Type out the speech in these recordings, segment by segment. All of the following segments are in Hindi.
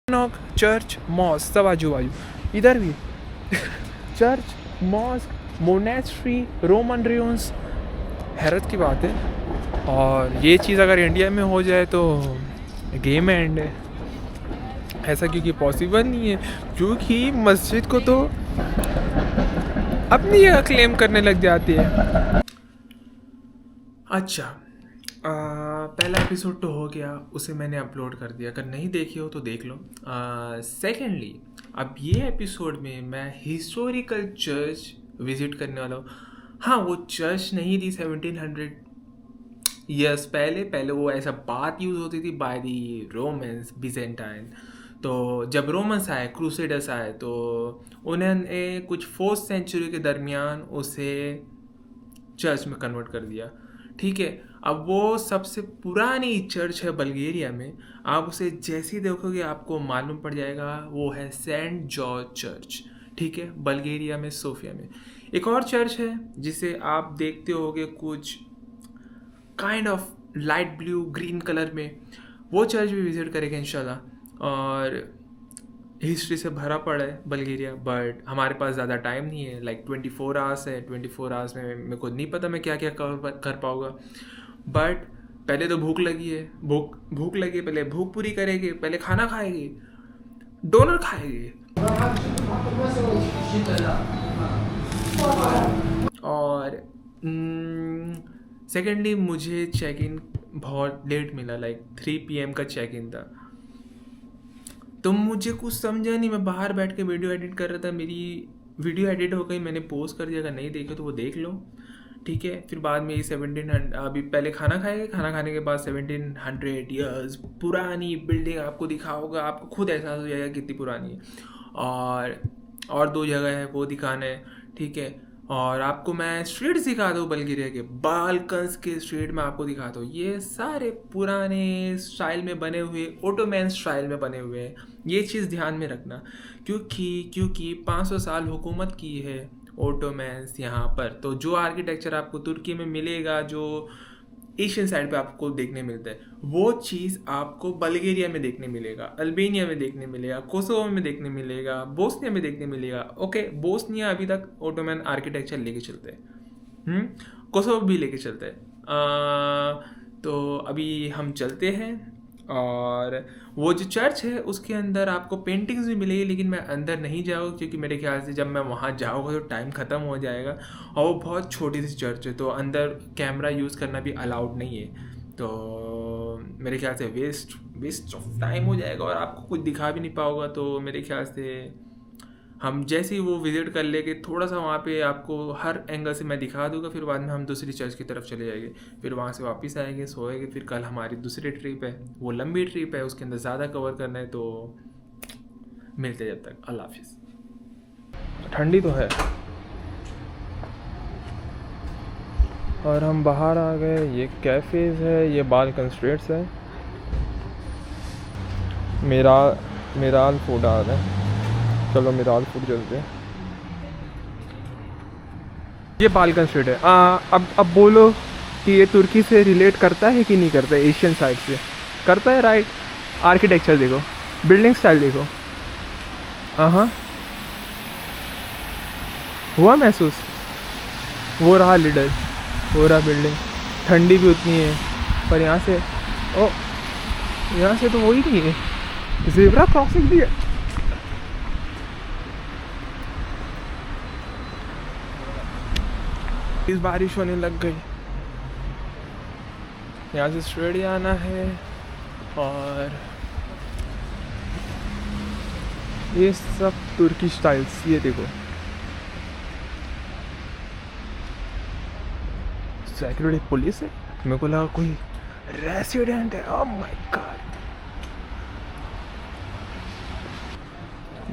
नॉक, चर्च, मॉस्क सब आजू बाजू, इधर भी church, mosque, monastery, Roman ruins। हैरत की बात है। और ये चीज़ अगर इंडिया में हो जाए तो गेम एंड है। ऐसा क्योंकि पॉसिबल नहीं है, क्योंकि मस्जिद को तो अपनी जगह क्लेम करने लग जाती है। अच्छा, पहला एपिसोड तो हो गया, उसे मैंने अपलोड कर दिया, अगर नहीं देखी हो तो देख लो। सेकेंडली, अब ये एपिसोड में मैं हिस्टोरिकल चर्च विजिट करने वाला हूँ। हाँ, वो चर्च नहीं थी 1700 ईयर्स पहले वो ऐसा बात यूज़ होती थी बाय दी रोमन्स, बिजेंटाइन। तो जब रोमन्स आए, क्रूसेडर्स आए, तो उन्होंने कुछ 4th सेंचुरी के दरमियान उसे चर्च में कन्वर्ट कर दिया। ठीक है, अब वो सबसे पुरानी चर्च है बल्गेरिया में। आप उसे जैसे ही देखोगे आपको मालूम पड़ जाएगा, वो है सेंट जॉर्ज चर्च। ठीक है, बल्गेरिया में, सोफिया में। एक और चर्च है जिसे आप देखते होगे कुछ kind of light blue green colour में, वो चर्च भी विजिट करेंगे इंशाल्लाह। और हिस्ट्री से भरा पड़ा है बल्गेरिया, बट हमारे पास ज़्यादा टाइम नहीं है, लाइक 24 आवर्स है। 24 आवर्स में मेरे को नहीं पता मैं क्या क्या कर पाऊँगा। बट पहले तो भूख लगी है, भूख लगी है, पहले भूख पूरी करेंगे, पहले खाना खाएंगे, डोनर खाएंगे। और सेकेंडली मुझे चेक इन बहुत लेट मिला, लाइक 3 PM का चेक इन था। तो मुझे कुछ समझा नहीं, मैं बाहर बैठ के वीडियो एडिट कर रहा था, मेरी वीडियो एडिट हो गई, मैंने पोस्ट कर दिया। अगर नहीं देखे तो वो देख लो। ठीक है, फिर बाद में ये 1700, अभी पहले खाना खाएंगे, खाना खाने के बाद 1700 ईयर्स पुरानी बिल्डिंग आपको दिखा होगा, आपको खुद एहसास हो जाएगा कितनी पुरानी है। और 2 जगह है वो दिखाना है। ठीक है, और आपको मैं स्ट्रीट दिखा दूँ, बल्गेरिया के बाल्कन्स के स्ट्रीट में आपको दिखा दूँ। ये सारे पुराने स्टाइल में बने हुए, ओटोमैन स्टाइल में बने हुए हैं। ये चीज़ ध्यान में रखना, क्योंकि 500 साल हुकूमत की है ओटोमैन्स यहाँ पर। तो जो आर्किटेक्चर आपको तुर्की में मिलेगा, जो एशियन साइड पे आपको देखने मिलता है, वो चीज़ आपको बल्गेरिया में देखने मिलेगा, अल्बेनिया में देखने मिलेगा, कोसोवो में देखने मिलेगा, बोस्निया में देखने मिलेगा। ओके, बोस्निया अभी तक ओटोमैन आर्किटेक्चर लेके चलते हैं, कोसोवो भी लेके चलते हैं। तो अभी हम चलते हैं, और वो जो चर्च है उसके अंदर आपको पेंटिंग्स भी मिलेगी, लेकिन मैं अंदर नहीं जाऊँगा क्योंकि मेरे ख्याल से जब मैं वहाँ जाऊँगा तो टाइम ख़त्म हो जाएगा। और वो बहुत छोटी सी चर्च है, तो अंदर कैमरा यूज़ करना भी अलाउड नहीं है। तो मेरे ख्याल से वेस्ट ऑफ टाइम हो जाएगा और आपको कुछ दिखा भी नहीं पाओगा। तो मेरे ख्याल से हम जैसे ही वो विज़िट कर लेंगे, थोड़ा सा वहाँ पे आपको हर एंगल से मैं दिखा दूंगा, फिर बाद में हम दूसरी चर्च की तरफ चले जाएंगे, फिर वहाँ से वापस आएंगे, सोएंगे, फिर कल हमारी दूसरी ट्रिप है, वो लंबी ट्रिप है, उसके अंदर ज़्यादा कवर करना है। तो मिलते जब तक, अल्लाह हाफिज़। ठंडी तो है और हम बाहर आ गए। ये कैफ़ेज़ है, ये बाल्कन स्ट्रीट्स है, मेराल फूड आ रहा है। चलो मिराल फूड चलते हैं। ये बाल्कन स्ट्रीट है। अब बोलो कि ये तुर्की से रिलेट करता है कि नहीं करता है? एशियन साइड से करता है, राइट। आर्किटेक्चर देखो, बिल्डिंग स्टाइल देखो। हाँ, हुआ महसूस। वो रहा लीडर, वो रहा बिल्डिंग। ठंडी भी उतनी है, पर यहाँ से तो वही नहीं है, ज़ेब्रा क्रॉसिंग भी है। इस बारिश होने लग गई, यहाँ से स्ट्रेट आना है। और ये सब तुर्की स्टाइल्स, ये देखो, सिक्योरिटी पुलिस है, मेरे को लगा कोई रेसिडेंट है। Oh my God,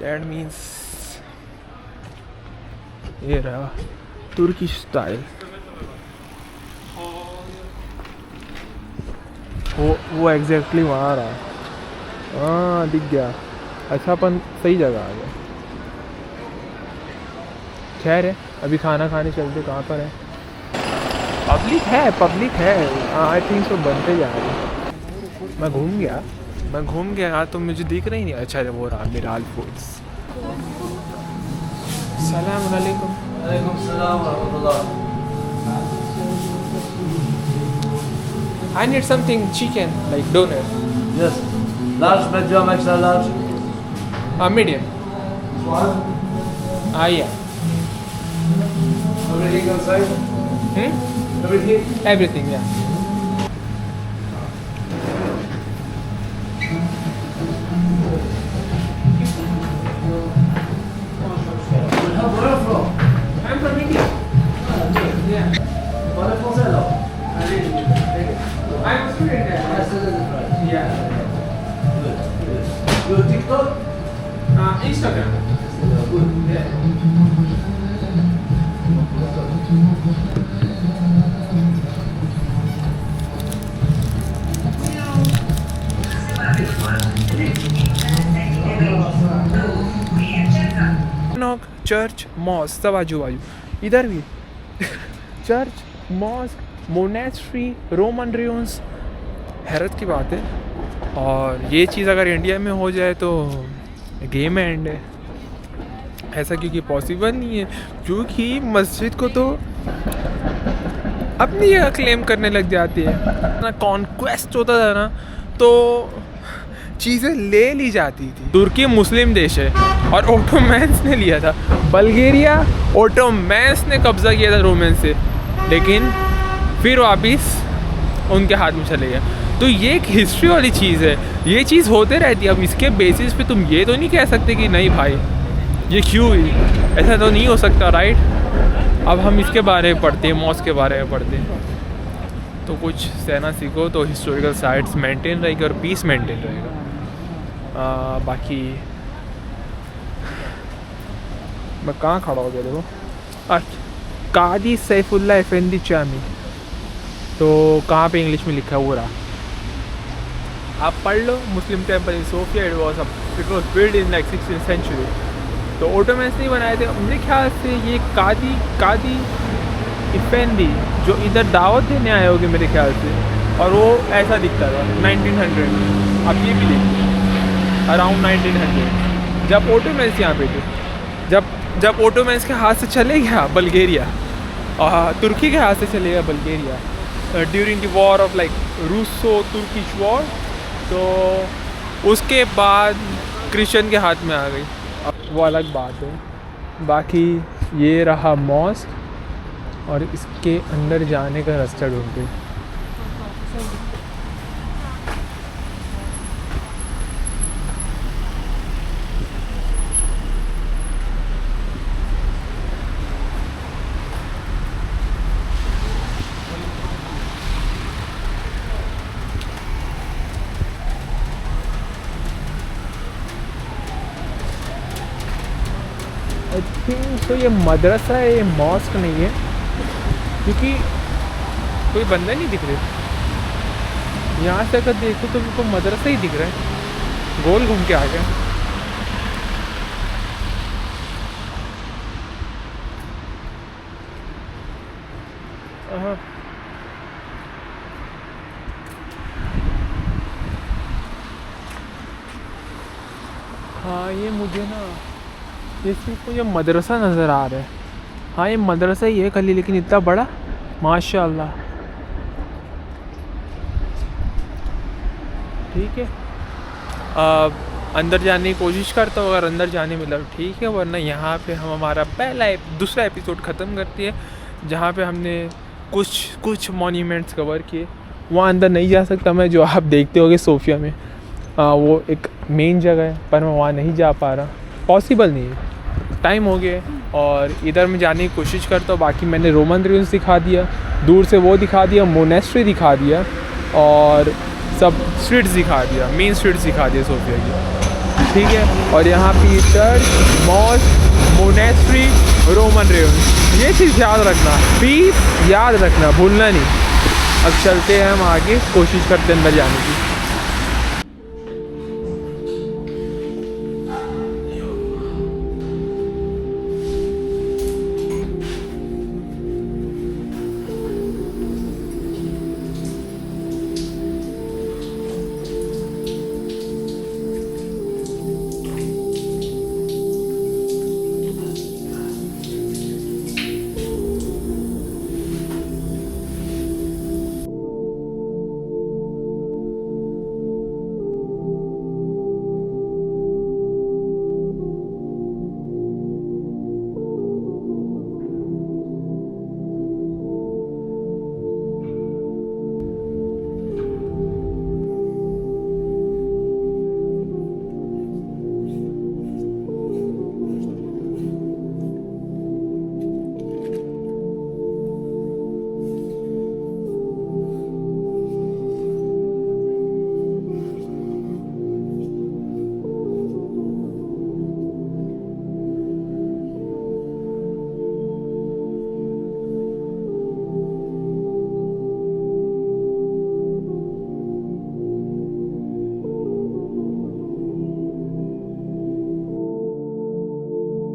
that means ये रहा तुर्की स्टाइल। वो एग्जैक्टली वहाँ रहा। हाँ, दिख गया। अच्छा, अपन सही जगह आ गए। खैर है, अभी खाना खाने चलते। कहाँ पर है? पब्लिक है। आई थिंक सो बनते जा रहे। मैं घूम गया, मैं घूम गया तो मुझे दिख रही नहीं। अच्छा वो रहा मिराल फूड्स। सलाम अलैकुम। वालेकुम सलाम व रहमतुल्लाह। I need something chicken like doner. Yes. Large, medium, extra large. Medium. One. Yeah. Everything inside? Everything? Everything, yeah. Where from? I'm from India. Yeah. Parlez français alors? I'm a student there. Yeah. You TikTok? Instagram. Good. Yeah. Church mosque सब आजू बाजू इधर भी church mosque monastery Roman ruins. हैरत की बात है। और ये चीज़ अगर इंडिया में हो जाए तो गेम एंड है। ऐसा क्योंकि पॉसिबल नहीं है, क्योंकि मस्जिद को तो अपनी जगह क्लेम करने लग जाती है ना। कॉन्क्वेस्ट होता था ना तो चीज़ें ले ली जाती थी। तुर्की मुस्लिम देश है और ओटोमैन्स ने लिया था। बल्गेरिया ओटोमैन्स ने कब्ज़ा किया था रोमन से, लेकिन फिर वापस उनके हाथ में चले गया। तो ये एक हिस्ट्री वाली चीज़ है, ये चीज़ होते रहती है। अब इसके बेसिस पे तुम ये तो नहीं कह सकते कि नहीं भाई ये क्यों हुई, ऐसा तो नहीं हो सकता, राइट। अब हम इसके बारे में पढ़ते हैं, मॉस्क के बारे में पढ़ते हैं, तो कुछ सहना सीखो तो हिस्टोरिकल साइट्स मेंटेन रहेगी और पीस मेंटेन रहेगा। बाकी मैं कहाँ खड़ा हो गया देखो। अच्छा कादी सैफुल्लाह एफेंदी जामी, तो कहाँ पे इंग्लिश में लिखा है वो रहा, आप पढ़ लो। Muslim temple in Sofia, it was build in like 16th century. तो ओटोमैन्स नहीं बनाए थे मेरे ख्याल से। ये कादी इफेंदी जो इधर दावत देने आए होंगे मेरे ख्याल से, और वो ऐसा दिखता था 1900। आप ये भी देखिए अराउंड 1900 जब ओटोमैन्स यहाँ पे थे। जब ओटोमैन्स के हाथ से चले गया बल्गेरिया, तुर्की के हाथ से चले गया Bulgaria during the war of like Russo Turkish war, तो उसके बाद क्रिश्चियन के हाथ में आ गई। अब वो अलग बात है। बाकी ये रहा मॉस्क और इसके अंदर जाने का रास्ता ढूंढते। आई थिंक तो ये मदरसा है, ये मॉस्क नहीं है, क्योंकि कोई बंदा नहीं दिख रहे। यहाँ से अगर देखो तो मेरे को मदरसा ही दिख रहा है। गोल घूम के आ गया। हाँ ये मुझे ना ये सिर्फ मुझे मदरसा नज़र आ रहा है। हाँ ये मदरसा ही है खाली, लेकिन इतना बड़ा माशाल्लाह। ठीक है, अंदर जाने की कोशिश करता हूँ, अगर अंदर जाने मिला तो ठीक है, वरना यहाँ पे हम हमारा दूसरा एपिसोड ख़त्म करती है, जहाँ पे हमने कुछ मॉन्यूमेंट्स कवर किए। वहाँ अंदर नहीं जा सकता मैं, जो आप देखते होगे सोफिया में। वो एक मेन जगह है, पर मैं वहाँ नहीं जा पा रहा, पॉसिबल नहीं है, टाइम हो गया। और इधर मैं जाने की कोशिश करता हूँ। बाकी मैंने रोमन रियंस दिखा दिया, दूर से वो दिखा दिया, मोनेस्ट्री दिखा दिया, और सब स्ट्रीट्स दिखा दिया, मेन स्ट्रीट्स दिखा दिया सोफिया की। ठीक है, और यहाँ पे चर्च, मॉस्क, मोनेस्ट्री, रोमन रियंस, ये चीज़ याद रखना, पीस याद रखना, भूलना नहीं। अब चलते हैं हम आगे, कोशिश करते हैं अंदर जाने की।